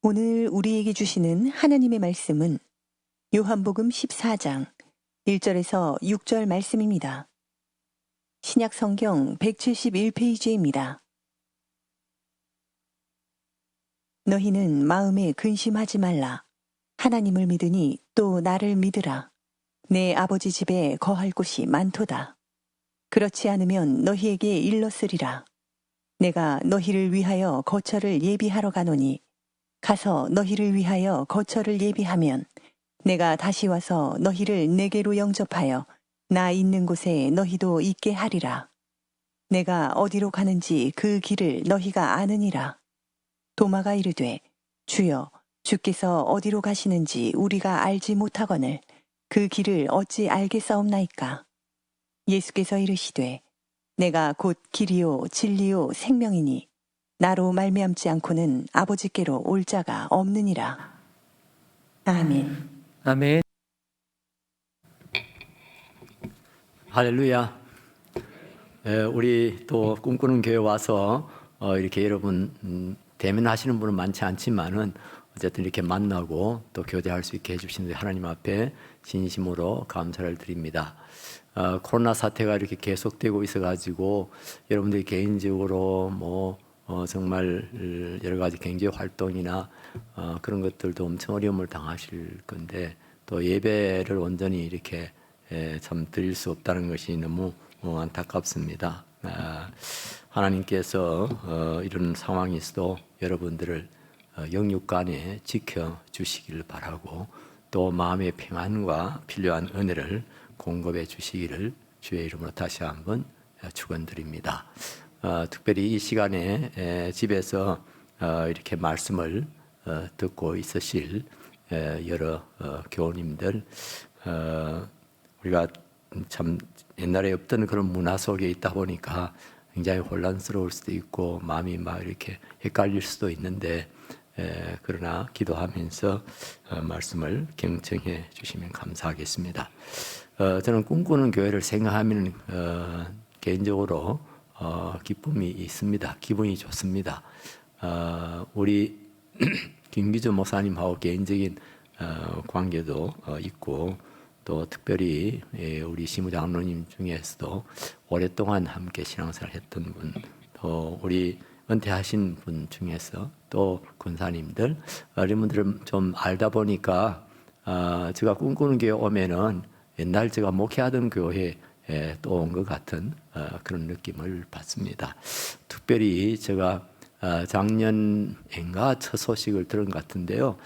오늘 우리에게 주시는 하나님의 말씀은 요한복음 14장 1절에서 6절 말씀입니다. 신약 성경 171페이지입니다. 너희는 마음에 근심하지 말라. 하나님을 믿으니 또 나를 믿으라. 내 아버지 집에 거할 곳이 많도다. 그렇지 않으면 너희에게 일렀으리라. 내가 너희를 위하여 거처를 예비하러 가노니 가서 너희를 위하여 거처를 예비하면 내가 다시 와서 너희를 내게로 영접하여 나 있는 곳에 너희도 있게 하리라. 내가 어디로 가는지 그 길을 너희가 아느니라. 도마가 이르되 주여 주께서 어디로 가시는지 우리가 알지 못하거늘 그 길을 어찌 알겠사옵나이까. 예수께서 이르시되 내가 곧 길이요 진리요 생명이니 나로 말미암지 않고는 아버지께로 올 자가 없느니라. 아멘. 아멘. 할렐루야. 우리 또 꿈꾸는 교회 와서 이렇게 여러분 대면하시는 분은 많지 않지만은 어쨌든 이렇게 만나고 또 교제할 수 있게 해주시는 하나님 앞에 진심으로 감사를 드립니다. 코로나 사태가 이렇게 계속되고 있어가지고 여러분들이 개인적으로 정말 여러 가지 경제 활동이나 그런 것들도 엄청 어려움을 당하실 건데 또 예배를 온전히 이렇게 참 드릴 수 없다는 것이 너무 안타깝습니다. 하나님께서 이런 상황이 있어도 여러분들을 영육간에 지켜주시기를 바라고 또 마음의 평안과 필요한 은혜를 공급해 주시기를 주의 이름으로 다시 한번 축원드립니다. 특별히 이 시간에 집에서 이렇게 말씀을 듣고 있으실 여러 교우님들, 우리가 참 옛날에 없던 그런 문화 속에 있다 보니까 굉장히 혼란스러울 수도 있고 마음이 막 이렇게 헷갈릴 수도 있는데 그러나 기도하면서 말씀을 경청해 주시면 감사하겠습니다. 저는 꿈꾸는 교회를 생각하면 개인적으로 기쁨이 있습니다. 기분이 좋습니다. 우리 김기주 목사님하고 개인적인 관계도 있고 또 특별히 우리 시무장로님 중에서도 오랫동안 함께 신앙생활 했던 분, 또 우리 은퇴하신 분 중에서 또 권사님들 이런 분들을 좀 알다 보니까 제가 꿈꾸는 교회 오면은 옛날 제가 목회하던 교회에 또 온 것 같은 그런 느낌을 받습니다. 특별히 제가 작년인가 첫 소식을 들은 것 같은데요.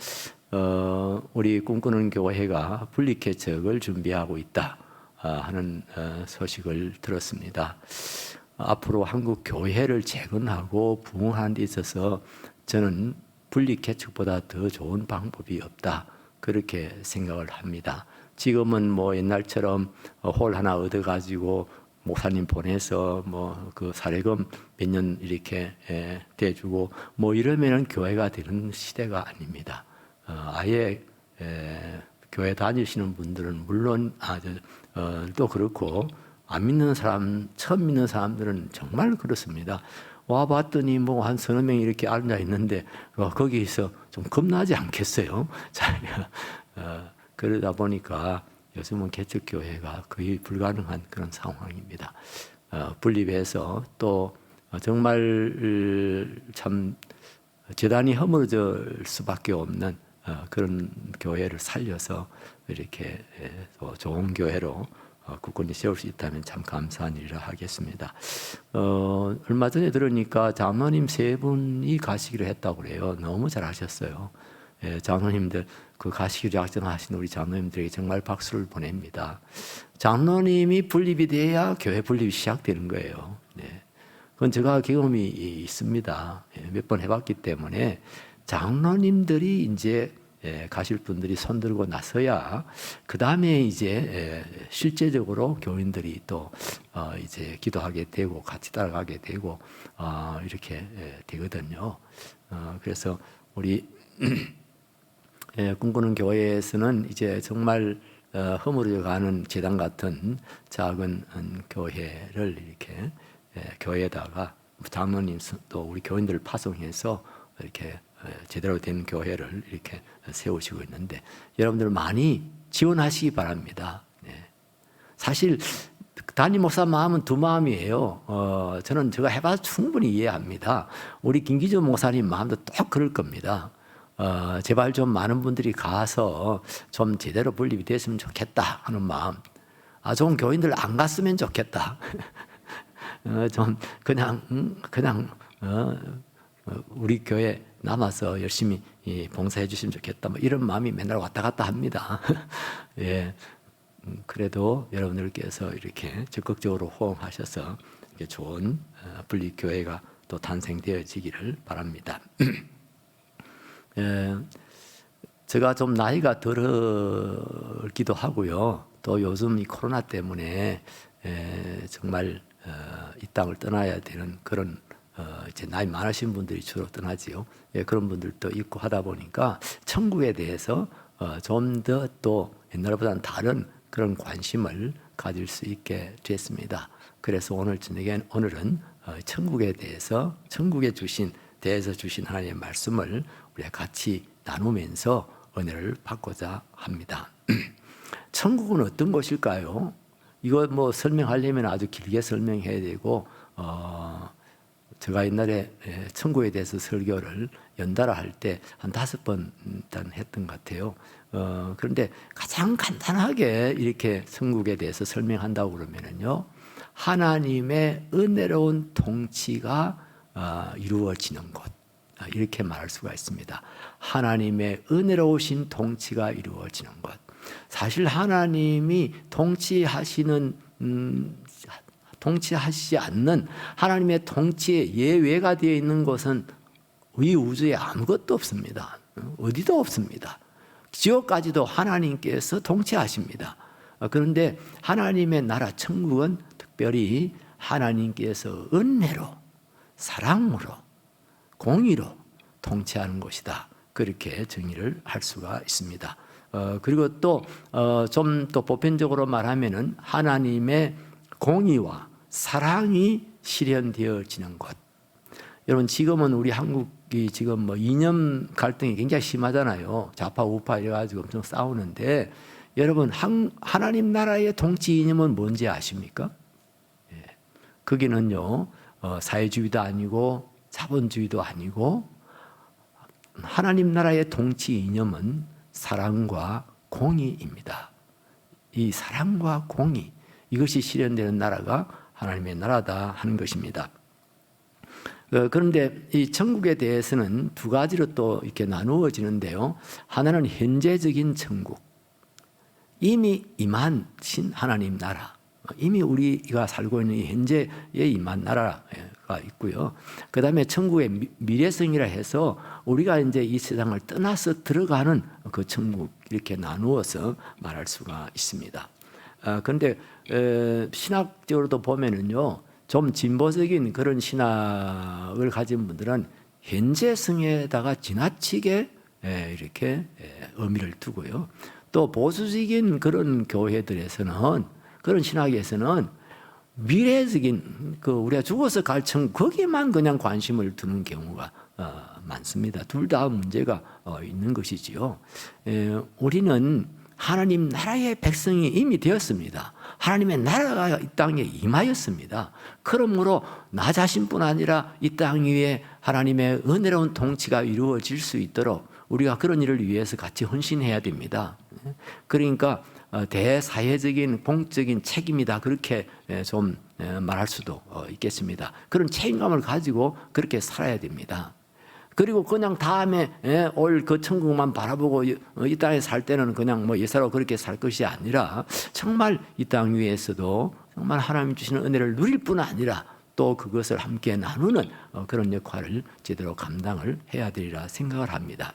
우리 꿈꾸는 교회가 분리개척을 준비하고 있다 하는 소식을 들었습니다. 앞으로 한국 교회를 재건하고 부흥하는 데 있어서 저는 분리개척보다 더 좋은 방법이 없다 그렇게 생각을 합니다. 지금은 옛날처럼 홀 하나 얻어가지고 목사님 보내서 그 사례금 몇 년 이렇게 대주고 이러면은 교회가 되는 시대가 아닙니다. 아예 교회 다니시는 분들은 물론 또 그렇고 안 믿는 사람, 처음 믿는 사람들은 정말 그렇습니다. 와 봤더니 한 서너 명이 이렇게 앉아 있는데 거기서 좀 겁나지 않겠어요? 그러다 보니까 요즘은 개척교회가 거의 불가능한 그런 상황입니다. 분립해서 또 정말 참 재단이 허물어질 수밖에 없는 그런 교회를 살려서 이렇게 또 좋은 교회로 굳건히 세울 수 있다면 참 감사한 일이라 하겠습니다. 얼마 전에 들으니까 장로님 3분이 가시기로 했다고 그래요. 너무 잘하셨어요. 장로님들 그 가시기로 작정하신 우리 장로님들에게 정말 박수를 보냅니다. 장로님이 분립이 돼야 교회 분립이 시작되는 거예요. 그건 제가 경험이 있습니다. 몇 번 해봤기 때문에 장로님들이 이제 가실 분들이 손들고 나서야 그 다음에 이제 실제적으로 교인들이 또 이제 기도하게 되고 같이 따라가게 되고 이렇게 되거든요. 그래서 우리 꿈꾸는 교회에서는 이제 정말 허물어가는 재단 같은 작은 교회를 이렇게 교회에다가 장로님 또 우리 교인들을 파송해서 이렇게 제대로 된 교회를 이렇게 세우시고 있는데 여러분들 많이 지원하시기 바랍니다. 네. 사실 담임 목사 마음은 두 마음이에요. 저는 제가 해봐서 충분히 이해합니다. 우리 김기준 목사님 마음도 또 그럴 겁니다. 제발 좀 많은 분들이 가서 좀 제대로 분립이 됐으면 좋겠다 하는 마음. 좋은 교인들 안 갔으면 좋겠다. 좀 그냥 우리 교회 남아서 열심히 봉사해 주시면 좋겠다. 뭐 이런 마음이 맨날 왔다 갔다 합니다. 예. 그래도 여러분들께서 이렇게 적극적으로 호응하셔서 이렇게 좋은 분립교회가 또 탄생되어지기를 바랍니다. 제가 좀 나이가 들기도 하고요. 또 요즘 이 코로나 때문에 정말 이 땅을 떠나야 되는 그런 이제 나이 많으신 분들이 주로 떠나지요. 그런 분들도 있고 하다 보니까 천국에 대해서 좀 더 또 옛날보다는 다른 그런 관심을 가질 수 있게 됐습니다. 그래서 오늘은 천국에 대해서 천국에 대해서 주신 하나님의 말씀을 우리가 같이 나누면서 은혜를 받고자 합니다. 천국은 어떤 곳일까요? 이거 뭐 설명하려면 아주 길게 설명해야 되고 제가 옛날에 천국에 대해서 설교를 연달아 할 때 한 5번 일단 했던 것 같아요. 그런데 가장 간단하게 이렇게 천국에 대해서 설명한다고 그러면은요, 하나님의 은혜로운 통치가 이루어지는 곳, 이렇게 말할 수가 있습니다. 하나님의 은혜로우신 통치가 이루어지는 곳. 사실 하나님이 통치하시지 않는 하나님의 통치에 예외가 되어 있는 것은 이 우주에 아무것도 없습니다. 어디도 없습니다. 지옥까지도 하나님께서 통치하십니다. 그런데 하나님의 나라 천국은 특별히 하나님께서 은혜로, 사랑으로, 공의로 통치하는 곳이다. 그렇게 정의를 할 수가 있습니다. 그리고 또 좀 더 보편적으로 말하면은 하나님의 공의와 사랑이 실현되어지는 곳. 여러분 지금은 우리 한국이 지금 뭐 이념 갈등이 굉장히 심하잖아요. 좌파 우파 이래가지고 엄청 싸우는데 여러분 하나님 나라의 통치 이념은 뭔지 아십니까? 거기는요 사회주의도 아니고 자본주의도 아니고 하나님 나라의 통치 이념은 사랑과 공의입니다. 이 사랑과 공의 이것이 실현되는 나라가 하나님의 나라다 하는 것입니다. 그런데 이 천국에 대해서는 두 가지로 또 이렇게 나누어지는데요. 하나는 현재적인 천국, 이미 임하신 하나님 나라, 이미 우리가 살고 있는 이 현재에 임한 나라가 있고요. 그 다음에 천국의 미래성이라 해서 우리가 이제 이 세상을 떠나서 들어가는 그 천국 이렇게 나누어서 말할 수가 있습니다. 그런데 신학적으로도 보면은요, 좀 진보적인 그런 신학을 가진 분들은 현재성에다가 지나치게 이렇게 의미를 두고요. 또 보수적인 그런 교회들에서는 그런 신학에서는 미래적인 우리가 죽어서 갈 천국 거기에만 그냥 관심을 두는 경우가 많습니다. 둘 다 문제가 있는 것이지요. 우리는 하나님 나라의 백성이 이미 되었습니다. 하나님의 나라가 이 땅에 임하였습니다. 그러므로 나 자신뿐 아니라 이 땅 위에 하나님의 은혜로운 통치가 이루어질 수 있도록 우리가 그런 일을 위해서 같이 헌신해야 됩니다. 그러니까 대사회적인 공적인 책임이다 그렇게 좀 말할 수도 있겠습니다. 그런 책임감을 가지고 그렇게 살아야 됩니다. 그리고 그냥 다음에 올 그 천국만 바라보고 이 땅에 살 때는 그냥 뭐 예사로 그렇게 살 것이 아니라 정말 이 땅 위에서도 정말 하나님 주시는 은혜를 누릴 뿐 아니라 또 그것을 함께 나누는 그런 역할을 제대로 감당을 해야 되리라 생각을 합니다.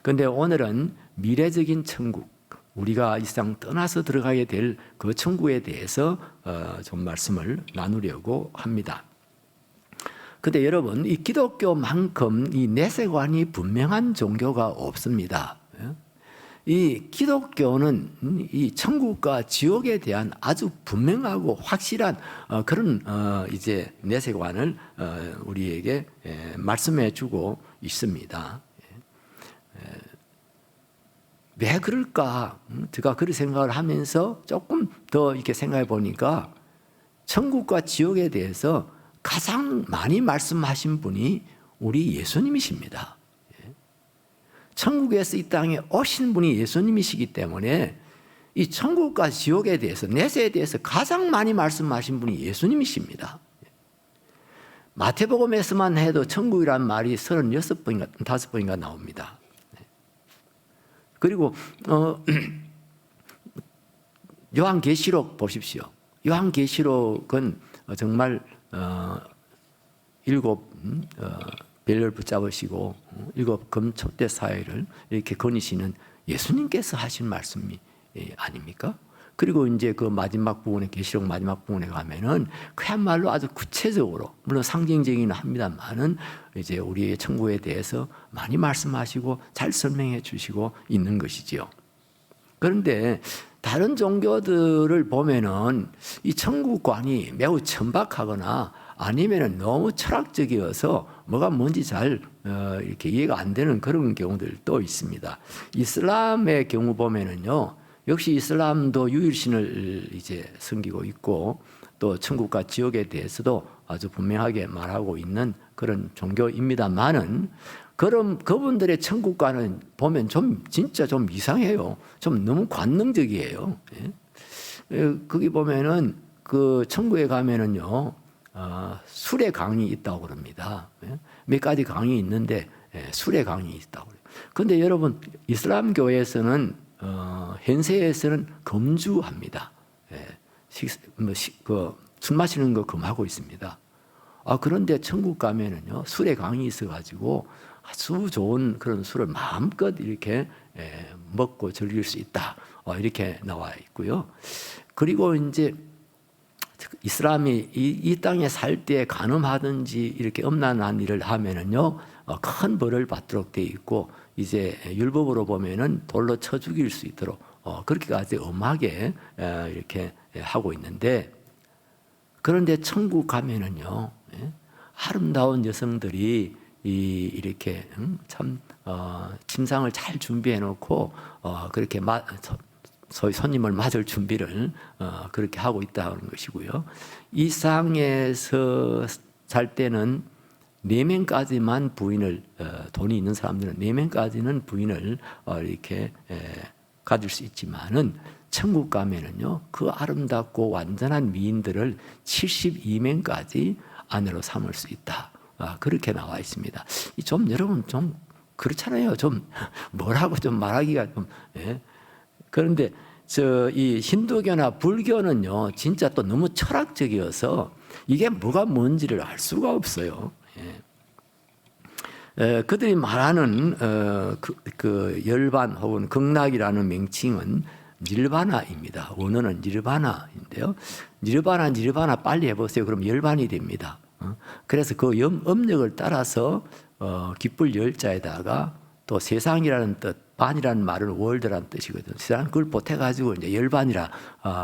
그런데 오늘은 미래적인 천국, 우리가 이 세상 떠나서 들어가게 될 그 천국에 대해서 좀 말씀을 나누려고 합니다. 근데 여러분, 이 기독교만큼 이 내세관이 분명한 종교가 없습니다. 이 기독교는 이 천국과 지옥에 대한 아주 분명하고 확실한 그런 이제 내세관을 우리에게 말씀해 주고 있습니다. 왜 그럴까? 제가 그런 생각을 하면서 조금 더 이렇게 생각해 보니까 천국과 지옥에 대해서 가장 많이 말씀하신 분이 우리 예수님이십니다. 천국에서 이 땅에 오신 분이 예수님이시기 때문에 이 천국과 지옥에 대해서, 내세에 대해서 가장 많이 말씀하신 분이 예수님이십니다. 마태복음에서만 해도 천국이란 말이 36번인가 5번인가 나옵니다. 그리고 요한계시록 보십시오. 요한계시록은 정말 7 벨을 붙잡으시고 7 금촛대 사회를 이렇게 거니시는 예수님께서 하신 말씀이 아닙니까? 그리고 이제 그 마지막 부분에, 계시록 마지막 부분에 가면은 그야말로 아주 구체적으로, 물론 상징적이긴 합니다만은 이제 우리의 천국에 대해서 많이 말씀하시고 잘 설명해 주시고 있는 것이지요. 그런데 다른 종교들을 보면은 이 천국관이 매우 천박하거나 아니면은 너무 철학적이어서 뭐가 뭔지 잘 이렇게 이해가 안 되는 그런 경우들도 있습니다. 이슬람의 경우 보면은요, 역시 이슬람도 유일신을 이제 섬기고 있고 또 천국과 지옥에 대해서도 아주 분명하게 말하고 있는 그런 종교입니다만은, 그럼 그분들의 천국과는 보면 좀 진짜 좀 이상해요. 좀 너무 관능적이에요. 거기 보면은 그 천국에 가면은요, 술의 강이 있다고 그럽니다. 몇 가지 강이 있는데 술의 강이 있다고 그래요. 그런데 여러분, 이슬람 교회에서는 현세에서는 금주합니다. 술 마시는 거 금하고 있습니다. 그런데 천국 가면은요, 술의 강이 있어가지고 아주 좋은 그런 술을 마음껏 이렇게 먹고 즐길 수 있다. 이렇게 나와 있고요. 그리고 이제 이슬람이 이 땅에 살 때 간음하든지 이렇게 음란한 일을 하면은요, 큰 벌을 받도록 돼 있고, 이제 율법으로 보면은 돌로 쳐 죽일 수 있도록 그렇게까지 엄하게 이렇게 하고 있는데, 그런데 천국 가면은요, 아름다운 여성들이 이렇게 참 침상을 잘 준비해 놓고 그렇게 소위 손님을 맞을 준비를 그렇게 하고 있다는 것이고요. 이 상에서 살 때는 4명까지만 부인을, 돈이 있는 사람들은 4명까지는 부인을 이렇게 가질 수 있지만은, 천국 가면은요, 그 아름답고 완전한 미인들을 72명까지 아내로 삼을 수 있다. 그렇게 나와 있습니다. 좀 여러분 좀 그렇잖아요. 좀 뭐라고 좀 말하기가 좀. 그런데 이 힌두교나 불교는요, 진짜 또 너무 철학적이어서 이게 뭐가 뭔지를 알 수가 없어요. 그들이 말하는 그 열반 혹은 극락이라는 명칭은 닐바나입니다. 원어는 닐바나인데요. 닐바나 빨리 해보세요. 그럼 열반이 됩니다. 그래서 그 음력을 따라서 기쁠 열자에다가 또 세상이라는 뜻, 반이라는 말은 월드라는 뜻이거든요. 세상 그걸 보태가지고 이제 열반이라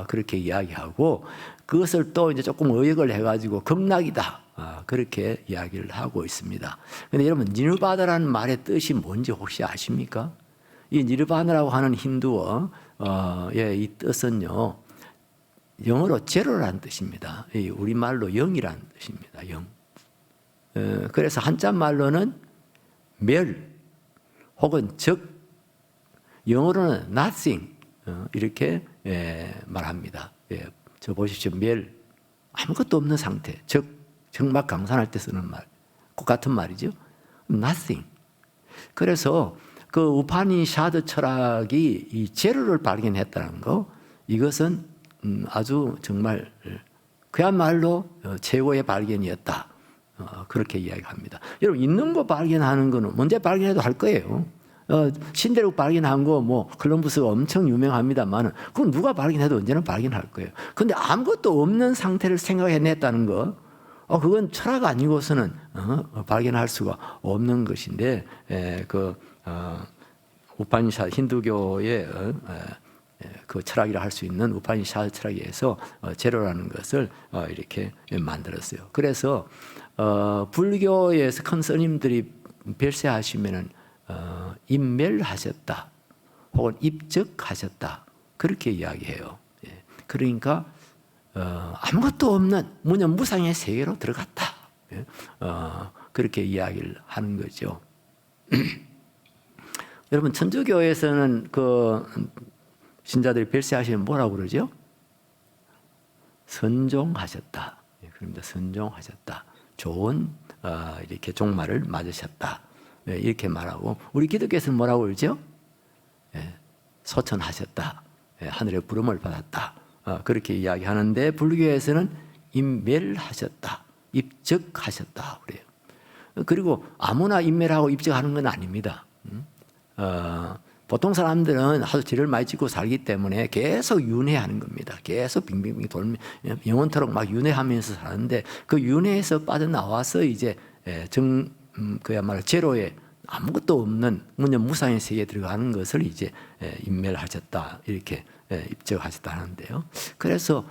그렇게 이야기하고, 그것을 또 이제 조금 의역을 해가지고 극락이다. 그렇게 이야기를 하고 있습니다. 그런데 여러분, 니르바나라는 말의 뜻이 뭔지 혹시 아십니까? 이 니르바나라고 하는 힌두어 이 뜻은요, 영어로 제로라는 뜻입니다. 우리말로 영이라는 뜻입니다. 영. 그래서 한자 말로는 멸 혹은 적, 영어로는 nothing 이렇게 말합니다. 저 보십시오. 멸, 아무것도 없는 상태. 적, 정막 강산할 때 쓰는 말, 같은 말이죠. nothing. 그래서 그 우파니샤드 철학이 이 제로를 발견했다는 거, 이것은 아주 정말 그야말로 최고의 발견이었다. 그렇게 이야기합니다. 여러분, 있는 거 발견하는 거는 언제 발견해도 할 거예요. 신대륙 발견한 거 뭐 콜럼버스가 엄청 유명합니다만, 그건 누가 발견해도 언제나 발견할 거예요. 그런데 아무것도 없는 상태를 생각해냈다는 거, 그건 철학 아니고서는 발견할 수가 없는 것인데, 우파니샤 힌두교의 그 철학이라 할 수 있는 우파니샤 철학에서 제로라는 것을 이렇게 만들었어요. 그래서 불교에서 큰 스님들이 별세하시면은 인멸하셨다. 혹은 입적하셨다. 그렇게 이야기해요. 예. 그러니까 아무것도 없는 무념무상의 세계로 들어갔다. 예. 그렇게 이야기를 하는 거죠. 여러분 천주교에서는 그 신자들이 별세하시면 뭐라고 그러죠? 선종하셨다. 예, 그럽니다. 선종하셨다. 좋은 이렇게 종말을 맞으셨다. 예, 이렇게 말하고 우리 기독교에서는 뭐라고 그러죠? 예, 소천하셨다. 예, 하늘의 부름을 받았다. 그렇게 이야기하는데 불교에서는 임멸하셨다. 입적하셨다. 그래요. 그리고 아무나 임멸하고 입적하는 건 아닙니다. 보통 사람들은 하도 죄를 많이 짓고 살기 때문에 계속 윤회하는 겁니다. 계속 빙빙빙 돌면 영원토록 막 윤회하면서 사는데 그 윤회에서 빠져나와서 이제 그야말로 제로에 아무것도 없는 무념무상의 세계에 들어가는 것을 이제 인멸하셨다 이렇게 입적하셨다 하는데요. 그래서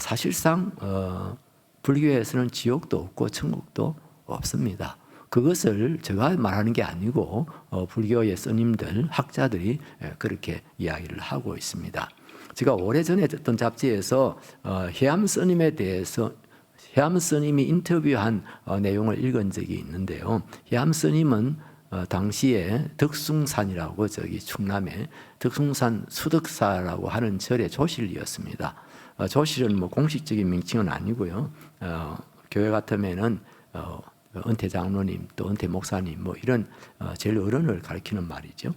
사실상 불교에서는 지옥도 없고 천국도 없습니다. 그것을 제가 말하는 게 아니고 불교의 스님들, 학자들이 그렇게 이야기를 하고 있습니다. 제가 오래전에 어떤 잡지에서 해암 스님에 대해서 해암 스님이 인터뷰한 내용을 읽은 적이 있는데요. 해암 스님은 당시에 덕숭산이라고 저기 충남에 덕숭산 수덕사라고 하는 절의 조실이었습니다. 조실은 뭐 공식적인 명칭은 아니고요. 교회 같으면은 은퇴 장로님 또 은퇴 목사님 뭐 이런 제일 어른을 가리키는 말이죠.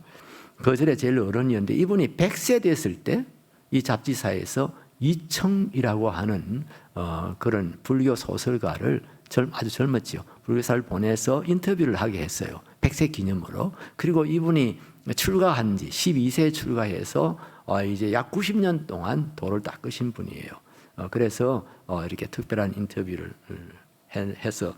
그 절의 제일 어른이었는데 이분이 100세 됐을 때 이 잡지사에서 이청이라고 하는 그런 불교 소설가를 아주 젊었죠. 불교사를 보내서 인터뷰를 하게 했어요. 100세 기념으로. 그리고 이분이 출가한 지 12세에 출가해서 이제 약 90년 동안 도를 닦으신 분이에요. 그래서 이렇게 특별한 인터뷰를 해서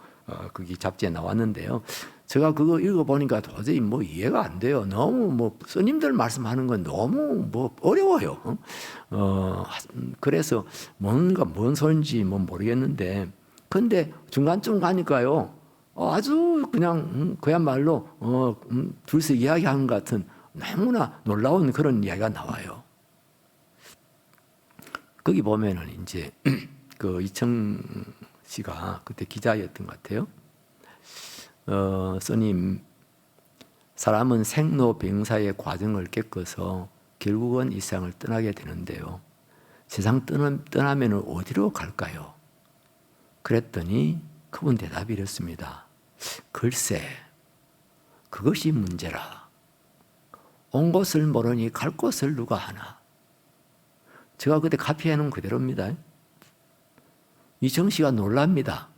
거기 잡지에 나왔는데요. 제가 그거 읽어보니까 도저히 뭐 이해가 안 돼요. 너무 뭐 스님들 말씀하는 건 너무 뭐 어려워요. 그래서 뭔가 뭔 소린지 뭐 모르겠는데, 근데 중간쯤 가니까요. 아주 그냥 그야말로 둘이서 이야기하는 것 같은 너무나 놀라운 그런 이야기가 나와요. 거기 보면은 이제 그 이청 씨가 그때 기자였던 것 같아요. 스님, 사람은 생로병사의 과정을 겪어서 결국은 이 세상을 떠나게 되는데요. 세상 떠나면 어디로 갈까요? 그랬더니 그분 대답이 이렇습니다. 글쎄, 그것이 문제라. 온 곳을 모르니 갈 곳을 누가 하나. 제가 그때 카피해놓은 그대로입니다. 이청 씨가 놀랍니다.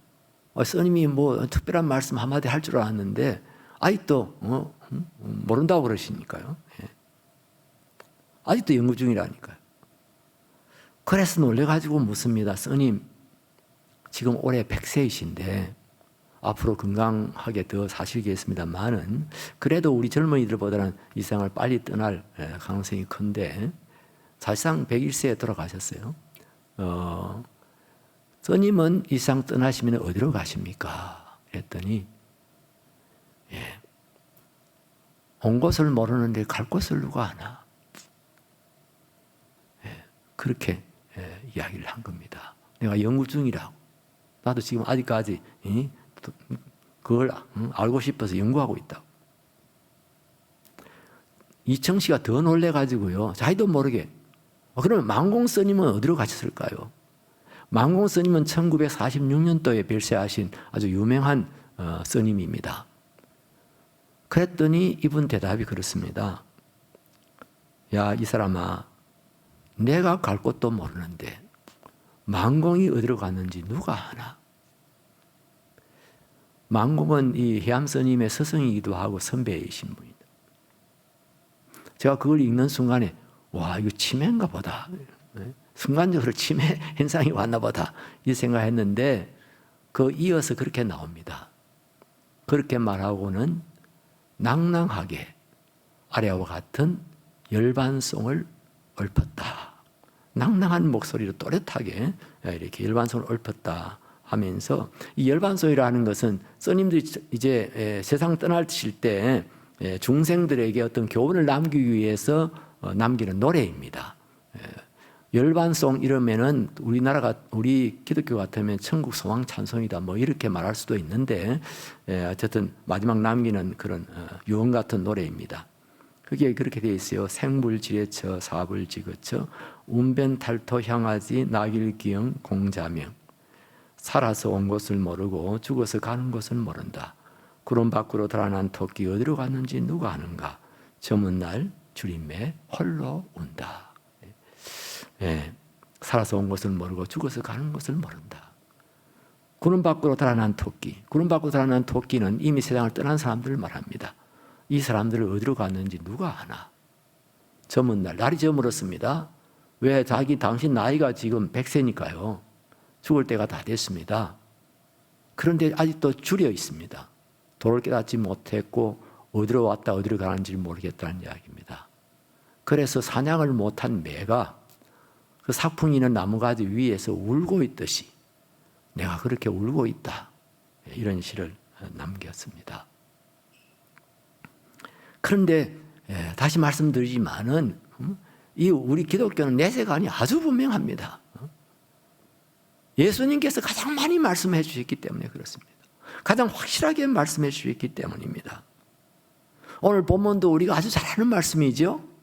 스님이 뭐 특별한 말씀 한마디 할 줄 알았는데 아직도 모른다고 그러시니까요. 예. 아직도 연구 중이라니까요. 그래서 놀래가지고 묻습니다. 스님, 지금 올해 100세이신데 앞으로 건강하게 더 사시겠습니다만은 그래도 우리 젊은이들보다는 이 세상을 빨리 떠날 가능성이 큰데 사실상 101세에 돌아가셨어요. 스님은 이 세상 떠나시면 어디로 가십니까? 그랬더니 온 곳을 모르는데 갈 곳을 누가 아나? 그렇게 이야기를 한 겁니다. 내가 연구 중이라고. 나도 지금 아직까지 그걸 알고 싶어서 연구하고 있다고. 이청 씨가 더 놀래가지고요. 자기도 모르게. 그러면 만공 스님은 어디로 가셨을까요? 만공 스님은 1946년도에 별세하신 아주 유명한 스님입니다. 그랬더니 이분 대답이 그렇습니다. 야, 이 사람아, 내가 갈 곳도 모르는데 만공이 어디로 갔는지 누가 아나? 만공은 이 해암 스님의 스승이기도 하고 선배이신 분이다. 제가 그걸 읽는 순간에 와, 이거 치매인가 보다. 순간적으로 치매 현상이 왔나 보다 이 생각했는데 그 이어서 그렇게 나옵니다. 그렇게 말하고는 낭낭하게 아래와 같은 열반송을 얽혔다. 낭낭한 목소리로 또렷하게 이렇게 열반송을 얽혔다 하면서 이 열반송이라는 것은 스님들이 이제 세상 떠나실 때 중생들에게 어떤 교훈을 남기기 위해서 남기는 노래입니다. 열반송 이러면은 우리 기독교 같으면 천국 소망 찬송이다 뭐 이렇게 말할 수도 있는데 어쨌든 마지막 남기는 그런 유언 같은 노래입니다. 그게 그렇게 되어 있어요. 생불지레처 사불지거처 운변탈토 향하지 나길기영 공자명 살아서 온 곳을 모르고 죽어서 가는 곳을 모른다. 구름 밖으로 드러난 토끼 어디로 갔는지 누가 아는가. 저문 날 주림에 홀로 온다. 살아서 온 것을 모르고 죽어서 가는 것을 모른다. 구름 밖으로 드러난 토끼. 구름 밖으로 드러난 토끼는 이미 세상을 떠난 사람들을 말합니다. 이 사람들을 어디로 갔는지 누가 아나. 저문 날이 저물었습니다. 왜 당신 나이가 지금 100세니까요. 죽을 때가 다 됐습니다. 그런데 아직도 줄여 있습니다. 도를 깨닫지 못했고 어디로 왔다 어디로 가는지 모르겠다는 이야기입니다. 그래서 사냥을 못한 매가 그 사풍이 있는 나무가지 위에서 울고 있듯이 내가 그렇게 울고 있다. 이런 시를 남겼습니다. 그런데 다시 말씀드리지만은 이 우리 기독교는 내세관이 아주 분명합니다. 예수님께서 가장 많이 말씀해 주셨기 때문에 그렇습니다. 가장 확실하게 말씀해 주셨기 때문입니다. 오늘 본문도 우리가 아주 잘 아는 말씀이죠.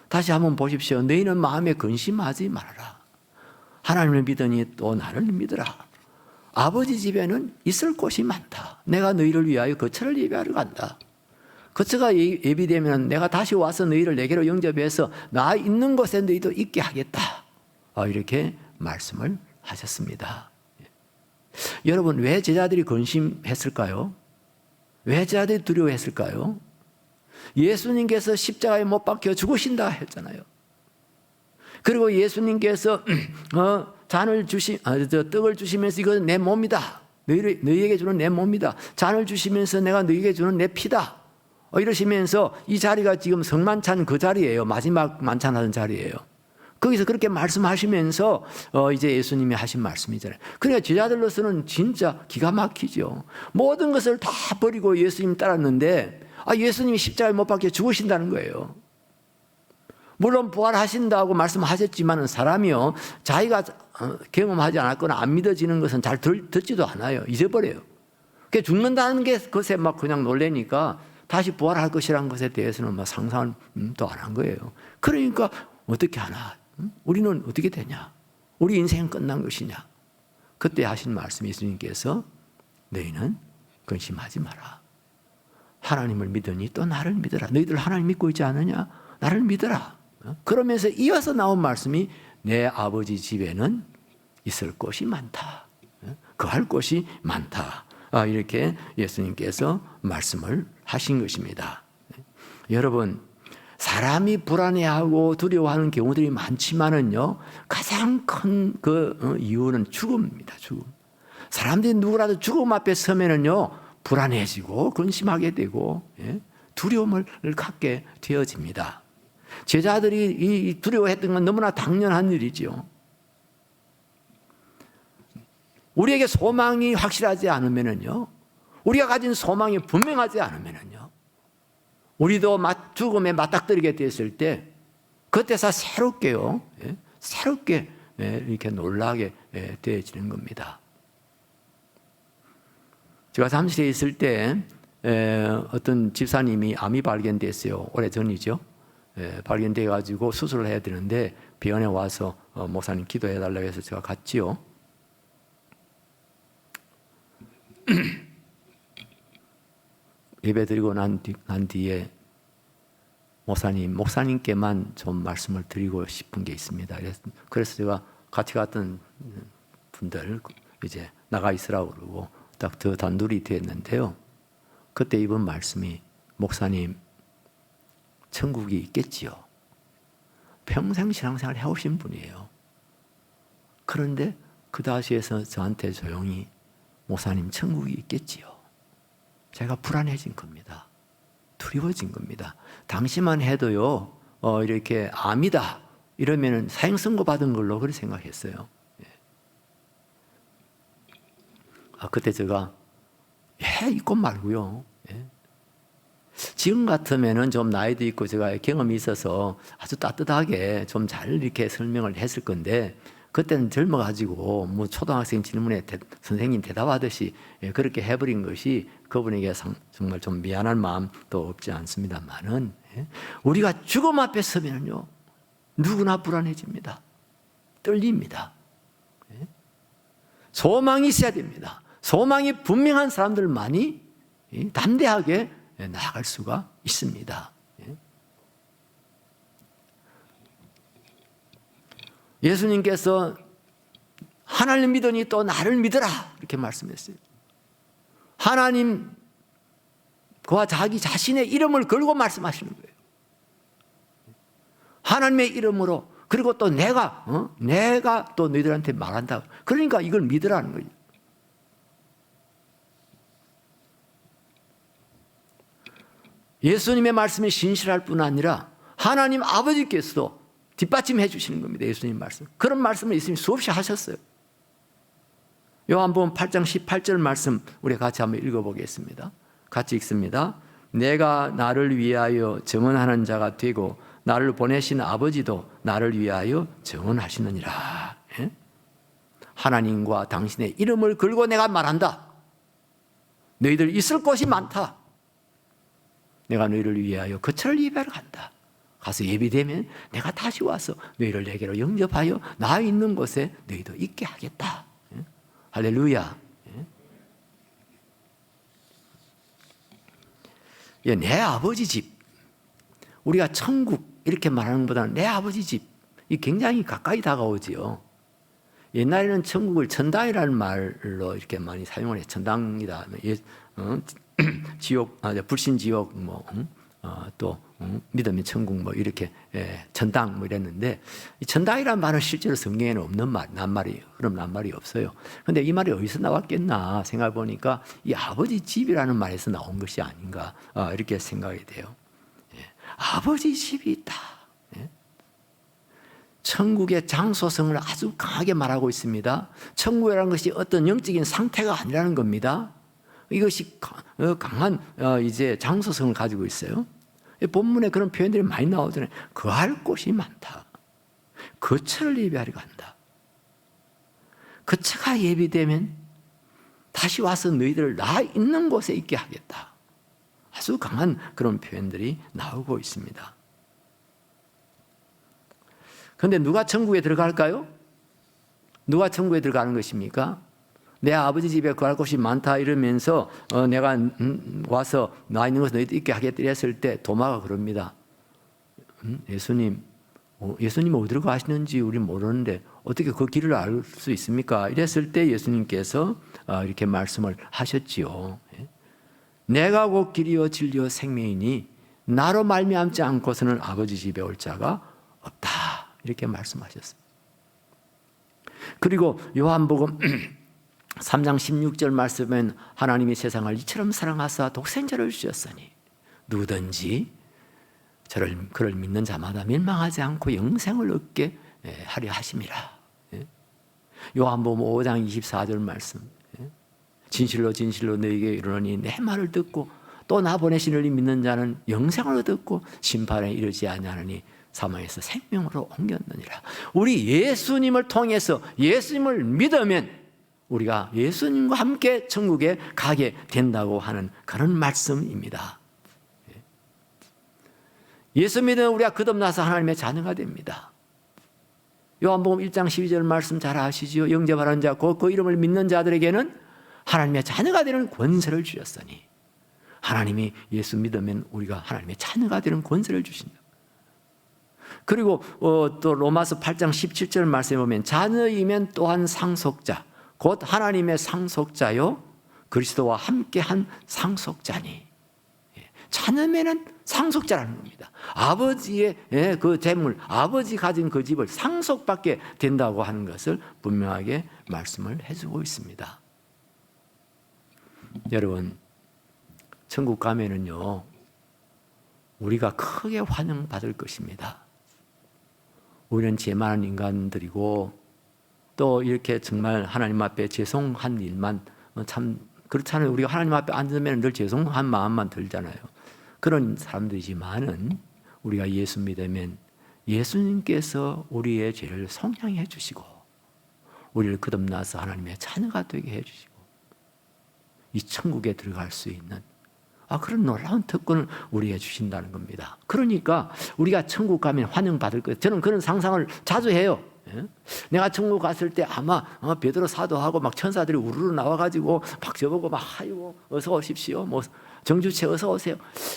다시 한번 보십시오. 너희는 마음에 근심하지 말아라. 하나님을 믿으니 또 나를 믿으라. 아버지 집에는 있을 곳이 많다. 내가 너희를 위하여 거처를 예비하러 간다. 거처가 예비되면 내가 다시 와서 너희를 내게로 영접해서 나 있는 곳에 너희도 있게 하겠다. 이렇게 말씀을 하셨습니다. 여러분, 왜 제자들이 근심했을까요? 왜 제자들이 두려워했을까요? 예수님께서 십자가에 못 박혀 죽으신다 했잖아요. 그리고 예수님께서 떡을 주시면서 이것은 내 몸이다. 너희에게 주는 내 몸이다. 잔을 주시면서 내가 너희에게 주는 내 피다. 이러시면서 이 자리가 지금 성만찬 그 자리예요. 마지막 만찬하는 자리예요. 거기서 그렇게 말씀하시면서 이제 예수님이 하신 말씀이잖아요. 그러니까 제자들로서는 진짜 기가 막히죠. 모든 것을 다 버리고 예수님 따랐는데 예수님이 십자가에 못 박혀 죽으신다는 거예요. 물론 부활하신다고 말씀하셨지만 사람이요 자기가 경험하지 않았거나 안 믿어지는 것은 잘 듣지도 않아요. 잊어버려요. 그러니까 죽는다는 것에 막 그냥 놀래니까 다시 부활할 것이라는 것에 대해서는 막 상상도 안 한 거예요. 그러니까 어떻게 하나? 우리는 어떻게 되냐? 우리 인생은 끝난 것이냐? 그때 하신 말씀 예수님께서 너희는 근심하지 마라. 하나님을 믿으니 또 나를 믿어라. 너희들 하나님 믿고 있지 않느냐? 나를 믿어라. 그러면서 이어서 나온 말씀이 내 아버지 집에는 있을 곳이 많다. 거할 곳이 많다. 이렇게 예수님께서 말씀을 하신 것입니다. 여러분, 사람이 불안해하고 두려워하는 경우들이 많지만은요, 가장 큰 그 이유는 죽음입니다. 죽음. 사람들이 누구라도 죽음 앞에 서면은요, 불안해지고 근심하게 되고 두려움을 갖게 되어집니다. 제자들이 이 두려워했던 건 너무나 당연한 일이죠. 우리에게 소망이 확실하지 않으면은요, 우리가 가진 소망이 분명하지 않으면은요, 우리도 죽음에 맞닥뜨리게 됐을 때 그때서 새롭게요, 새롭게 이렇게 놀라게 되어지는 겁니다. 제가 잠실에 있을 때 어떤 집사님이 암이 발견됐어요. 오래전이죠. 발견돼 가지고 수술을 해야 되는데 병원에 와서 목사님 기도해 달라고 해서 제가 갔지요. 예배 드리고 난 뒤에 목사님께만 좀 말씀을 드리고 싶은 게 있습니다. 그래서 제가 같이 갔던 분들 이제 나가 있으라고 그러고 딱 더 단둘이 됐는데요. 그때 이번 말씀이 목사님 천국이 있겠지요. 평생 신앙생활 해오신 분이에요. 그런데 그 다시에서 저한테 조용히 목사님 천국이 있겠지요. 제가 불안해진 겁니다. 두려워진 겁니다. 당시만 해도요, 이렇게 암이다 이러면은 사형 선고 받은 걸로 그렇게 생각했어요. 그때 제가 있고 말고요. 지금 같으면은 좀 나이도 있고 제가 경험이 있어서 아주 따뜻하게 좀 잘 이렇게 설명을 했을 건데, 그때는 젊어가지고 뭐 초등학생 질문에 선생님 대답하듯이 그렇게 해버린 것이 그분에게 정말 좀 미안한 마음도 없지 않습니다만은, 우리가 죽음 앞에 서면요 누구나 불안해집니다. 떨립니다. 소망이 있어야 됩니다. 소망이 분명한 사람들만이 담대하게 나아갈 수가 있습니다. 예수님께서 하나님 믿으니 또 나를 믿으라 이렇게 말씀했어요. 하나님 그와 자기 자신의 이름을 걸고 말씀하시는 거예요. 하나님의 이름으로, 그리고 또 내가 또 너희들한테 말한다. 그러니까 이걸 믿으라는 거예요. 예수님의 말씀이 신실할 뿐 아니라 하나님 아버지께서도 뒷받침해 주시는 겁니다. 예수님 말씀. 그런 말씀을 예수님이 수없이 하셨어요. 요한복음 8장 18절 말씀 우리 같이 한번 읽어보겠습니다. 같이 읽습니다. 내가 나를 위하여 증언하는 자가 되고 나를 보내신 아버지도 나를 위하여 증언하시느니라. 하나님과 당신의 이름을 걸고 내가 말한다. 너희들 있을 곳이 많다. 내가 너희를 위하여 거처를 예비하러 간다. 가서 예비되면 내가 다시 와서 너희를 내게로 영접하여 나 있는 곳에 너희도 있게 하겠다. 할렐루야. 내 아버지 집, 우리가 천국 이렇게 말하는 것보다는 내 아버지 집이 굉장히 가까이 다가오지요. 옛날에는 천국을 천당이라는 말로 이렇게 많이 사용을 해요. 천당이다. 지옥, 불신 지옥, 또 믿음의 천국 이렇게 천당 이랬는데, 이 천당이라는 말은 실제로 성경에는 없는 낱말이에요. 그럼 낱말이 없어요. 근데 이 말이 어디서 나왔겠나 생각해 보니까 이 아버지 집이라는 말에서 나온 것이 아닌가 이렇게 생각이 돼요. 아버지 집이 있다. 천국의 장소성을 아주 강하게 말하고 있습니다. 천국이라는 것이 어떤 영적인 상태가 아니라는 겁니다. 이것이 강한 이제 장소성을 가지고 있어요. 본문에 그런 표현들이 많이 나오잖아요. 거할 곳이 많다. 거처를 예비하러 간다. 거처가 예비되면 다시 와서 너희들을 나 있는 곳에 있게 하겠다. 아주 강한 그런 표현들이 나오고 있습니다. 그런데 누가 천국에 들어갈까요? 누가 천국에 들어가는 것입니까? 내 아버지 집에 거할 곳이 많다 이러면서 내가 와서 나 있는 곳에 너희들 있게 하겠다 했을 때 도마가 그럽니다. 예수님 어디로 가시는지 우리 모르는데 어떻게 그 길을 알 수 있습니까? 이랬을 때 예수님께서 이렇게 말씀을 하셨지요. 내가 곧 길이요 진리요 생명이니 나로 말미암지 않고서는 아버지 집에 올 자가 없다. 이렇게 말씀하셨어요. 그리고 요한복음 3장 16절 말씀은 하나님이 세상을 이처럼 사랑하사 독생자를 주셨으니 누구든지 그를 믿는 자마다 멸망하지 않고 영생을 얻게 하려 하심이라. 요한복음 5장 24절 말씀, 진실로 진실로 너희에게 이르노니 내 말을 듣고 또 나 보내신 이를 믿는 자는 영생을 얻었고 심판에 이르지 아니하느니 사망에서 생명으로 옮겼느니라. 우리 예수님을 통해서 예수님을 믿으면 우리가 예수님과 함께 천국에 가게 된다고 하는 그런 말씀입니다. 예수 믿으면 우리가 거듭나서 하나님의 자녀가 됩니다. 요한복음 1장 12절 말씀 잘 아시지요? 영접하는 자, 그 이름을 믿는 자들에게는 하나님의 자녀가 되는 권세를 주셨으니, 하나님이 예수 믿으면 우리가 하나님의 자녀가 되는 권세를 주신다. 그리고 또 로마서 8장 17절 말씀에 보면 자녀이면 또한 상속자, 곧 하나님의 상속자요 그리스도와 함께한 상속자니. 자녀면은 상속자라는 겁니다. 아버지의 그 재물, 아버지 가진 그 집을 상속받게 된다고 하는 것을 분명하게 말씀을 해주고 있습니다. 여러분, 천국 가면은요 우리가 크게 환영받을 것입니다. 우리는 죄 많은 인간들이고 또 이렇게 정말 하나님 앞에 죄송한 일만 참 그렇잖아요. 우리가 하나님 앞에 앉으면 늘 죄송한 마음만 들잖아요. 그런 사람들이지만은 우리가 예수 믿으면 예수님께서 우리의 죄를 속량해 주시고 우리를 거듭나서 하나님의 자녀가 되게 해 주시고 이 천국에 들어갈 수 있는 그런 놀라운 특권을 우리에게 주신다는 겁니다. 그러니까 우리가 천국 가면 환영받을 거예요. 저는 그런 상상을 자주 해요. 내가 천국 갔을 때 아마 베드로 사도하고 막 천사들이 우르르 나와가지고 막 저보고 막 아이고 어서 오십시오, 뭐 정주체 어서 오세요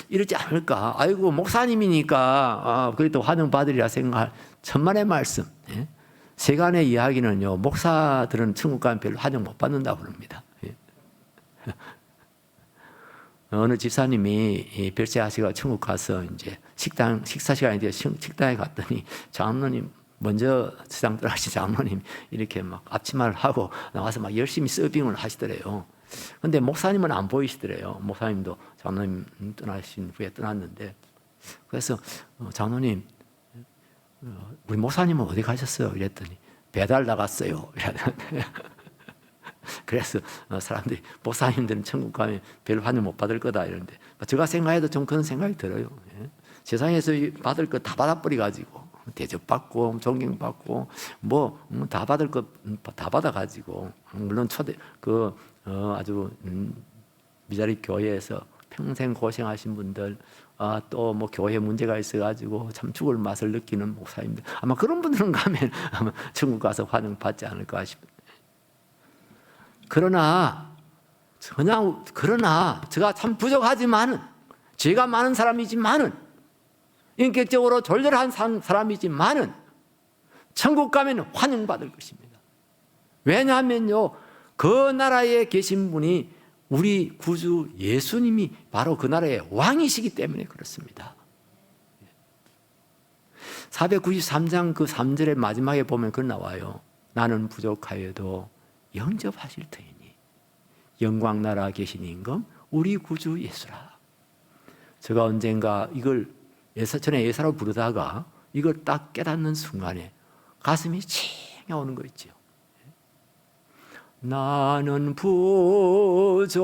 이러지 않을까. 아이고 목사님이니까 그래도 환영받으리라 생각할 천만의 말씀. 세간의 이야기는요, 목사들은 천국 가면 별로 환영 못 받는다고 그럽니다. 어느 집사님이 별세하시고 천국 가서 이제 식사 시간이 돼서 식당에 갔더니 장로님 먼저 시장 들어가신 장로님 이렇게 막 앞치마를 하고 나와서 막 열심히 서빙을 하시더래요. 근데 목사님은 안 보이시더래요. 목사님도 장로님 떠나신 후에 떠났는데, 그래서 장로님 우리 목사님은 어디 가셨어요? 이랬더니 배달 나갔어요. 그래서 사람들이 목사님들은 천국 가면 별 환영 못 받을 거다 이러는데, 제가 생각해도 좀 그런 생각이 들어요. 세상에서 받을 거 다 받아버려가지고 대접받고 존경받고 뭐 다 받을 거 다 받아가지고, 물론 아주 미자립 교회에서 평생 고생하신 분들, 또 뭐 교회 문제가 있어가지고 참 죽을 맛을 느끼는 목사님들, 아마 그런 분들은 가면 아마 천국 가서 환영 받지 않을까 싶어요. 그러나 제가 참 부족하지만은, 죄가 많은 사람이지만은, 인격적으로 졸렬한 사람이지만은 천국 가면 환영받을 것입니다. 왜냐하면요, 그 나라에 계신 분이 우리 구주 예수님이 바로 그 나라의 왕이시기 때문에 그렇습니다. 493장 그 3절의 마지막에 보면 그런 나와요. 나는 부족하여도 영접하실 터이니 영광 나라 계신 임금 우리 구주 예수라. 제가 언젠가 이걸 전에 예사로 부르다가 이걸 딱 깨닫는 순간에 가슴이 칭하오는 거 있죠. 나는 부족하여도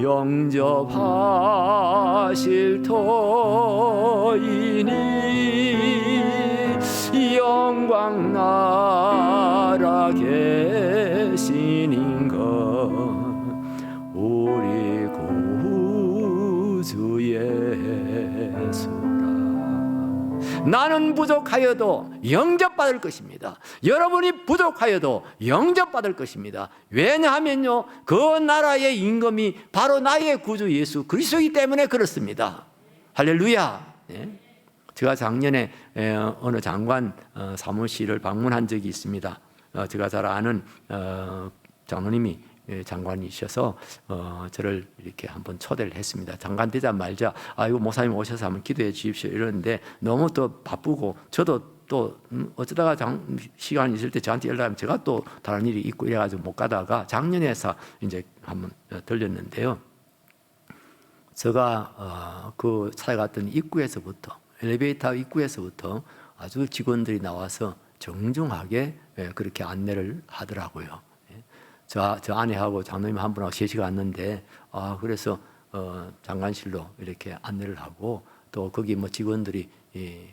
영접하실 터이니 영광 나라 계신 임금 우리 구주 예수라. 나는 부족하여도 영접받을 것입니다. 여러분이 부족하여도 영접받을 것입니다. 왜냐하면요, 그 나라의 임금이 바로 나의 구주 예수 그리스도이기 때문에 그렇습니다. 할렐루야. 제가 작년에 어느 장관 사무실을 방문한 적이 있습니다. 제가 잘 아는 장로님이 장관이셔서 저를 이렇게 한번 초대를 했습니다. 장관 되자마자 이거 목사님 오셔서 한번 기도해 주십시오 이러는데, 너무 또 바쁘고 저도 또 어쩌다가 시간이 있을 때 저한테 연락하면 제가 또 다른 일이 있고 이래가지고 못 가다가 작년에서 이제 한번 들렸는데요. 제가 그 찾아갔던 입구에서부터, 엘리베이터 입구에서부터 아주 직원들이 나와서 정중하게 그렇게 안내를 하더라고요. 저 아내하고 장로님 한 분하고 3시가 왔는데, 그래서 장관실로 이렇게 안내를 하고, 또 거기 뭐 직원들이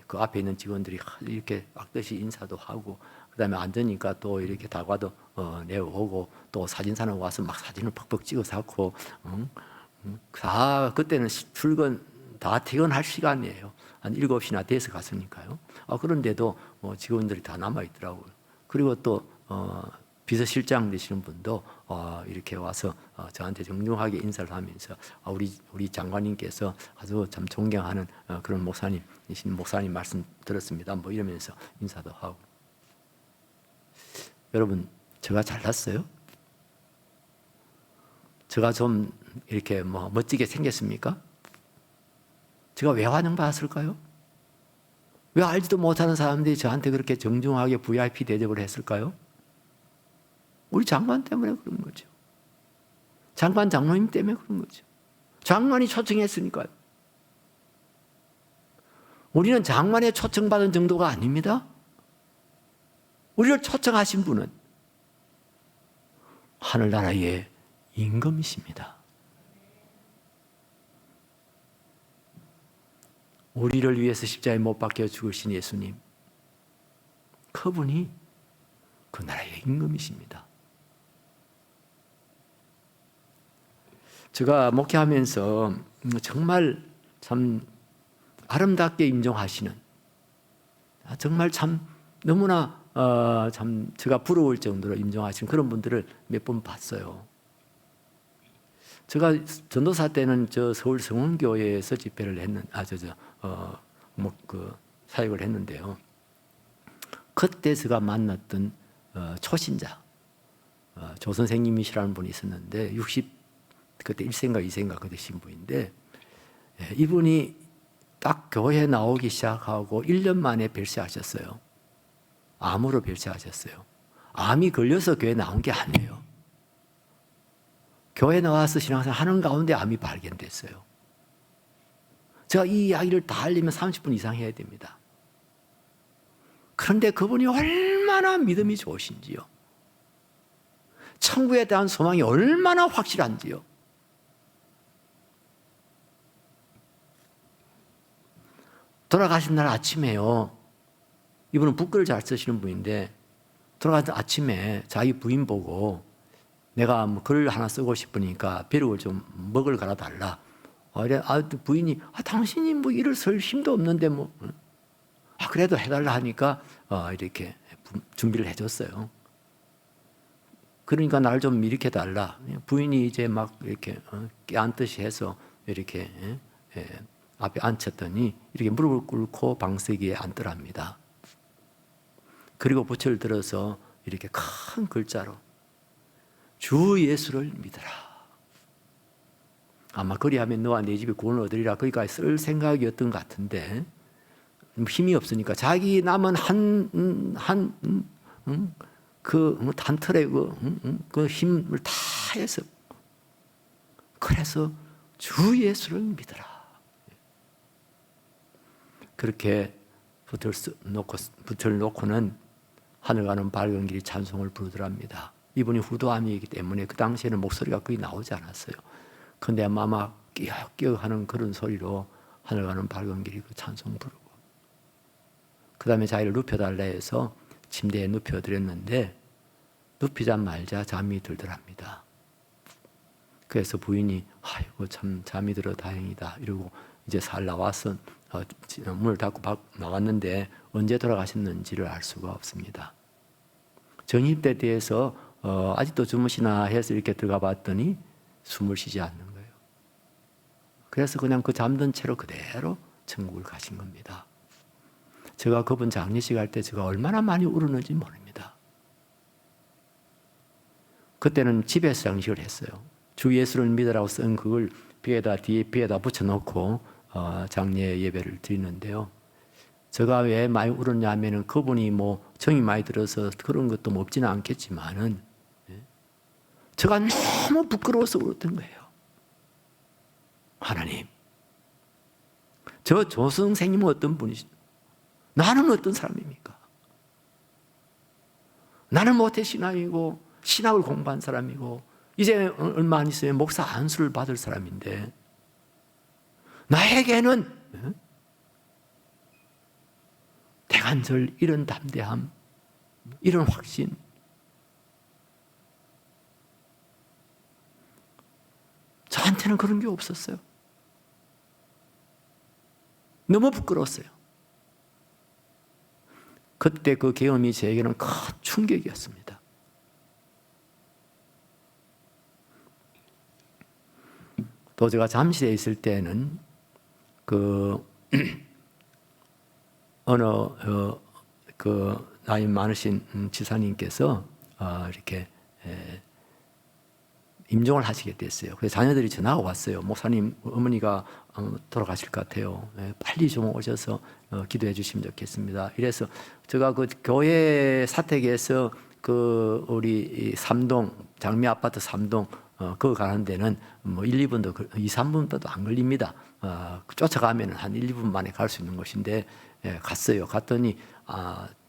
그 앞에 있는 직원들이 이렇게 악듯이 인사도 하고, 그다음에 앉으니까 또 이렇게 다과도 내오고, 또 사진사는 와서 막 사진을 퍽퍽 찍어서 하고, 그때는 출근 다 퇴근할 시간이에요. 한 7시나 돼서 갔으니까요. 그런데도 직원들이 다 남아 있더라고요. 그리고 또 비서실장 되시는 분도 이렇게 와서 저한테 정중하게 인사를 하면서 우리 장관님께서 아주 참 존경하는 그런 목사님이신 목사님 말씀 들었습니다. 뭐 이러면서 인사도 하고. 여러분, 제가 잘났어요? 제가 좀 이렇게 뭐 멋지게 생겼습니까? 제가 왜 환영받았을까요? 왜 알지도 못하는 사람들이 저한테 그렇게 정중하게 VIP 대접을 했을까요? 우리 장관 때문에 그런 거죠. 장관 장로님 때문에 그런 거죠. 장관이 초청했으니까요. 우리는 장관에 초청받은 정도가 아닙니다. 우리를 초청하신 분은 하늘나라의 임금이십니다. 우리를 위해서 십자가에 못 박혀 죽으신 예수님, 그분이 그 나라의 임금이십니다. 제가 목회하면서 정말 참 아름답게 임종하시는, 정말 참 너무나 참 제가 부러울 정도로 임종하시는 그런 분들을 몇 번 봤어요. 제가 전도사 때는 저 서울 성원교회에서 집회를 사역을 했는데요. 그때 제가 만났던 초신자 조 선생님이시라는 분이 있었는데 그때 1세인가 2세인가 그 되신 분인데, 이분이 딱 교회 나오기 시작하고 1년 만에 별세하셨어요. 암으로 별세하셨어요. 암이 걸려서 교회 나온 게 아니에요. 교회 나와서 신앙생활 하는 가운데 암이 발견됐어요. 제가 이 이야기를 다 하려면 30분 이상 해야 됩니다. 그런데 그분이 얼마나 믿음이 좋으신지요. 천국에 대한 소망이 얼마나 확실한지요. 돌아가신 날 아침에요. 이분은 북글을 잘 쓰시는 분인데, 돌아가신 아침에 자기 부인 보고 내가 뭐 글 하나 쓰고 싶으니까 벼룩을 좀 먹을 갈아 달라. 부인이 당신이 뭐 일을 쓸 힘도 없는데 뭐 그래도 해달라 하니까 이렇게 준비를 해줬어요. 그러니까 날 좀 일으켜 달라. 부인이 이제 막 이렇게 깨안듯이 해서 이렇게 앞에 앉혔더니 이렇게 무릎을 꿇고 방석에 앉더랍니다. 그리고 부채를 들어서 이렇게 큰 글자로 주 예수를 믿어라. 아마 그리하면 너와 내 집에 구원을 얻으리라 거기까지 쓸 생각이었던 것 같은데, 힘이 없으니까 자기 남은 한 털의 그 힘을 다 해서, 그래서 주 예수를 믿어라. 그렇게 붙을 놓고는 하늘 가는 밝은 길이 찬송을 부르더랍니다. 이분이 후도암이기 때문에 그 당시에는 목소리가 거의 나오지 않았어요. 그런데 아마 끼역끼역 하는 그런 소리로 하늘 가는 밝은 길이 그 찬송 부르고, 그 다음에 자기를 눕혀달라 해서 침대에 눕혀드렸는데 눕히자 말자 잠이 들더랍니다. 그래서 부인이 아이고 참 잠이 들어 다행이다 이러고 이제 살 나와서 문을 닫고 나갔는데 언제 돌아가셨는지를 알 수가 없습니다. 전입대에 대해서 아직도 주무시나 해서 이렇게 들어가 봤더니 숨을 쉬지 않는 거예요. 그래서 그냥 그 잠든 채로 그대로 천국을 가신 겁니다. 제가 그분 장례식 할 때 제가 얼마나 많이 울었는지 모릅니다. 그때는 집에서 장식을 했어요. 주 예수를 믿으라고 쓴 그걸 뒤에 벽에다 붙여놓고 장례 예배를 드리는데요. 제가 왜 많이 울었냐 하면은 그분이 뭐 정이 많이 들어서 그런 것도 없지는 않겠지만은 제가 너무 부끄러워서 울었던 거예요. 하나님, 저 조선생님은 어떤 분이십니까? 나는 어떤 사람입니까? 나는 모태 신앙이고 신학을 공부한 사람이고 이제 얼마 안 있으면 목사 안수를 받을 사람인데 나에게는 대간절 이런 담대함, 이런 확신, 저한테는 그런 게 없었어요. 너무 부끄러웠어요. 그때 그 경험이 저에게는 큰 충격이었습니다. 또 제가 잠실에 있을 때는 어느 나이 많으신 지사님께서 이렇게 임종을 하시게 됐어요. 그래서 자녀들이 전화가 왔어요. 목사님, 어머니가 돌아가실 것 같아요. 빨리 좀 오셔서 기도해 주시면 좋겠습니다. 이래서 제가 그 교회 사택에서 우리 3동 장미 아파트 3동 그거 가는 데는 뭐 1, 2분도 2, 3분도 안 걸립니다. 쫓아가면 한 1, 2분 만에 갈 수 있는 곳인데 갔어요. 갔더니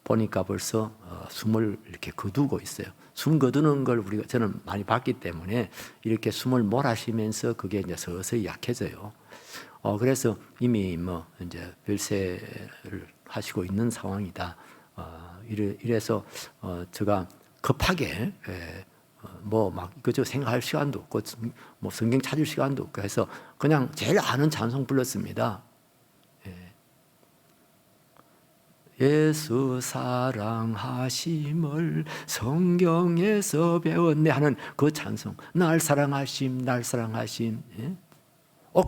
보니까 벌써 숨을 이렇게 거두고 있어요. 숨 거두는 걸 저는 많이 봤기 때문에 이렇게 숨을 몰아쉬면서 그게 이제 서서히 약해져요. 그래서 이미 뭐 이제 별세를 하시고 있는 상황이다. 이래서 제가 급하게 뭐 막 그저 생각할 시간도 없고 뭐 성경 찾을 시간도 없고 해서 그냥 제일 아는 찬송 불렀습니다. 예수 사랑하심을 성경에서 배웠네 하는 그 찬송, 날 사랑하심 날 사랑하심.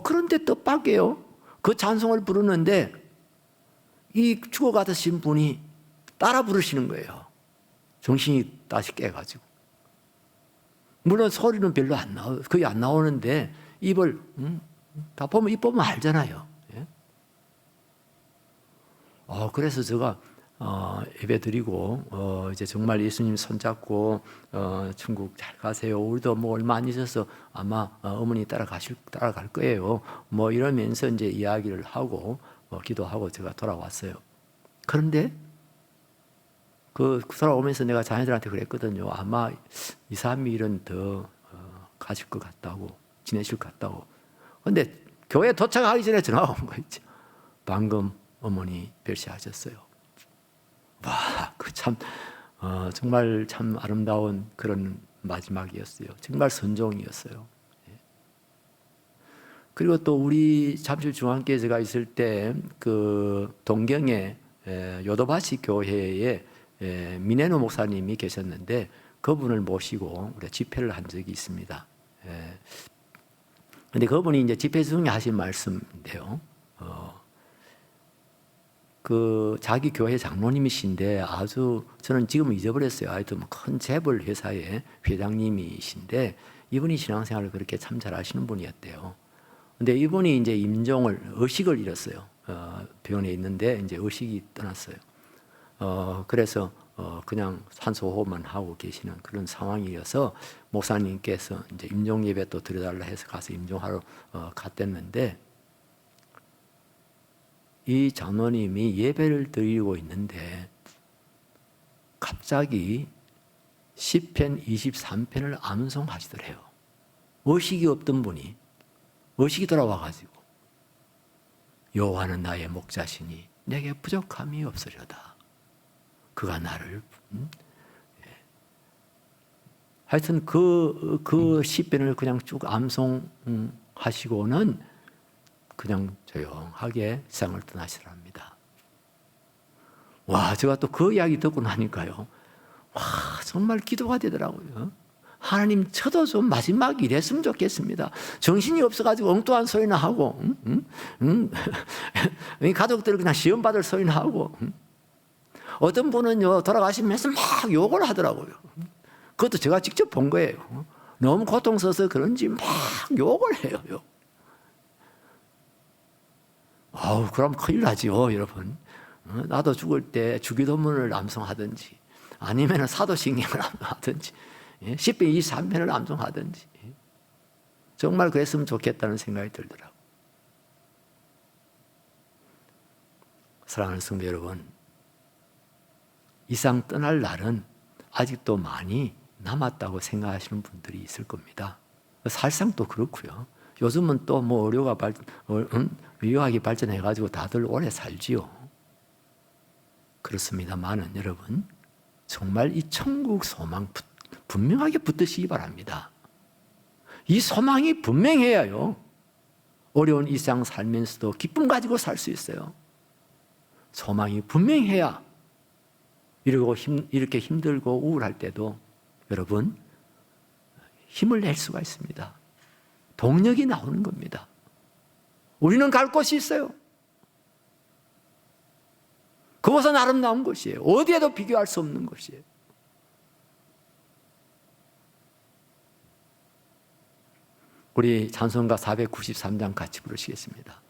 그런데 뜻밖에요, 그 찬송을 부르는데 이 죽어가신 분이 따라 부르시는 거예요. 정신이 다시 깨가지고. 물론 소리는 별로 거의 안 나오는데 입을 다 보면 입 보면 알잖아요. 그래서 제가 예배 드리고 이제 정말 예수님 손잡고 천국 잘 가세요. 우리도 뭐 얼마 안 있어서 아마 어머니 따라갈 거예요. 뭐 이러면서 이제 이야기를 하고 기도하고 제가 돌아왔어요. 그런데 그 돌아오면서 내가 자녀들한테 그랬거든요. 아마 2, 3일은 더 가실 것 같다고, 지내실 것 같다고. 근데 교회 도착하기 전에 전화가 온 거 있죠. 방금 어머니 별세하셨어요. 와, 그 참 정말 참 아름다운 그런 마지막이었어요. 정말 선종이었어요. 그리고 또 우리 잠실 중앙교회 제가 있을 때 그 동경에 요도바시 교회에 미네노 목사님이 계셨는데 그분을 모시고 우리가 집회를 한 적이 있습니다. 근데 그분이 이제 집회 중에 하신 말씀인데요. 그 자기 교회 장로님이신데 아주 저는 지금 잊어버렸어요. 하여튼 큰 재벌 회사의 회장님이신데 이분이 신앙생활을 그렇게 참 잘하시는 분이었대요. 근데 이분이 이제 의식을 잃었어요. 병원에 있는데 이제 의식이 떠났어요. 그래서 그냥 산소호흡만 하고 계시는 그런 상황이어서 목사님께서 이제 임종 예배 또 드려달라 해서 가서 임종하러 갔댔는데 이 장로님이 예배를 드리고 있는데 갑자기 시편 23편을 암송하시더래요. 의식이 없던 분이 의식이 돌아와가지고 여호와는 나의 목자시니 내게 부족함이 없으려다. 그가 나를 하여튼 그 시편을 그냥 쭉 암송하시고는 그냥 조용하게 세상을 떠나시랍니다. 와, 제가 또 그 이야기 듣고 나니까요. 와, 정말 기도가 되더라고요. 하나님, 저도 좀 마지막 이랬으면 좋겠습니다. 정신이 없어가지고 엉뚱한 소리나 하고, 가족들 그냥 시험 받을 소리나 하고, 어떤 분은요, 돌아가시면서 막 욕을 하더라고요. 그것도 제가 직접 본 거예요. 너무 고통스러워서 그런지 막 욕을 해요. 그럼 큰일 나지요, 여러분. 나도 죽을 때 주기도문을 암송하든지, 아니면 사도신경을 암송하든지, 시편 23편을 암송하든지, 정말 그랬으면 좋겠다는 생각이 들더라고요. 사랑하는 성도 여러분, 이상 떠날 날은 아직도 많이 남았다고 생각하시는 분들이 있을 겁니다. 사실상 또 그렇고요. 요즘은 또 뭐 의학이 발전해가지고 다들 오래 살지요. 그렇습니다만은 여러분, 정말 이 천국 소망 분명하게 붙드시기 바랍니다. 이 소망이 분명해야요, 어려운 이 세상 살면서도 기쁨 가지고 살 수 있어요. 소망이 분명해야 이렇게 힘들고 우울할 때도 여러분 힘을 낼 수가 있습니다. 동력이 나오는 겁니다. 우리는 갈 곳이 있어요. 그것은 아름다운 것이에요. 어디에도 비교할 수 없는 것이에요. 우리 찬송가 493장 같이 부르시겠습니다.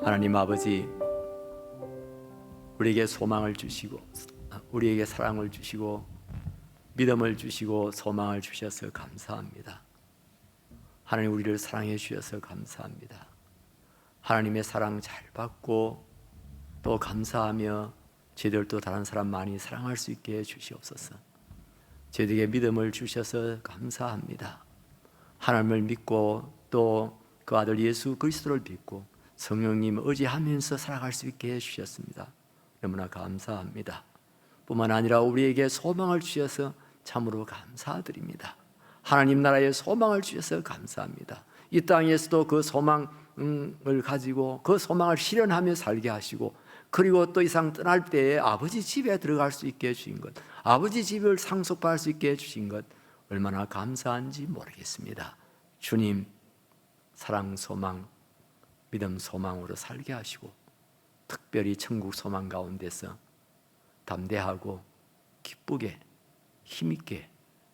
하나님 아버지, 우리에게 소망을 주시고 우리에게 사랑을 주시고 믿음을 주시고 소망을 주셔서 감사합니다. 하나님, 우리를 사랑해 주셔서 감사합니다. 하나님의 사랑 잘 받고 또 감사하며 저희들도 다른 사람 많이 사랑할 수 있게 해 주시옵소서. 저희들에게 믿음을 주셔서 감사합니다. 하나님을 믿고 또 그 아들 예수 그리스도를 믿고 성령님 의지하면서 살아갈 수 있게 해 주셨습니다. 너무나 감사합니다. 뿐만 아니라 우리에게 소망을 주셔서 참으로 감사드립니다. 하나님 나라의 소망을 주셔서 감사합니다. 이 땅에서도 그 소망을 가지고 그 소망을 실현하며 살게 하시고, 그리고 또 이상 떠날 때에 아버지 집에 들어갈 수 있게 해주신 것, 아버지 집을 상속받을 수 있게 해주신 것 얼마나 감사한지 모르겠습니다. 주님, 사랑 소망, 믿음 소망으로 살게 하시고 특별히 천국 소망 가운데서 담대하고 기쁘게 힘있게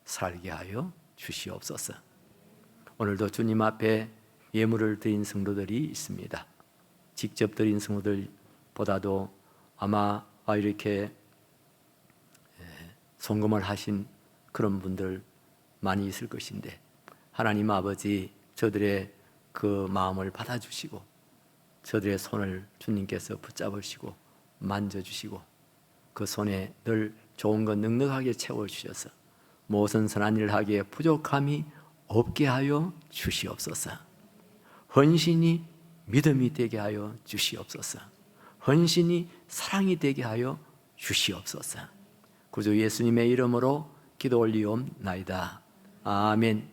살게 하여 주시옵소서. 오늘도 주님 앞에 예물을 드린 성도들이 있습니다. 직접 드린 성도들보다도 아마 이렇게 송금을 하신 그런 분들 많이 있을 것인데, 하나님 아버지, 저들의 그 마음을 받아주시고 저들의 손을 주님께서 붙잡으시고 만져주시고 그 손에 늘 좋은 것 넉넉하게 채워주셔서 모든 선한 일을 하기에 부족함이 없게 하여 주시옵소서. 헌신이 믿음이 되게 하여 주시옵소서. 헌신이 사랑이 되게 하여 주시옵소서. 구주 예수님의 이름으로 기도 올리옵나이다. 아멘.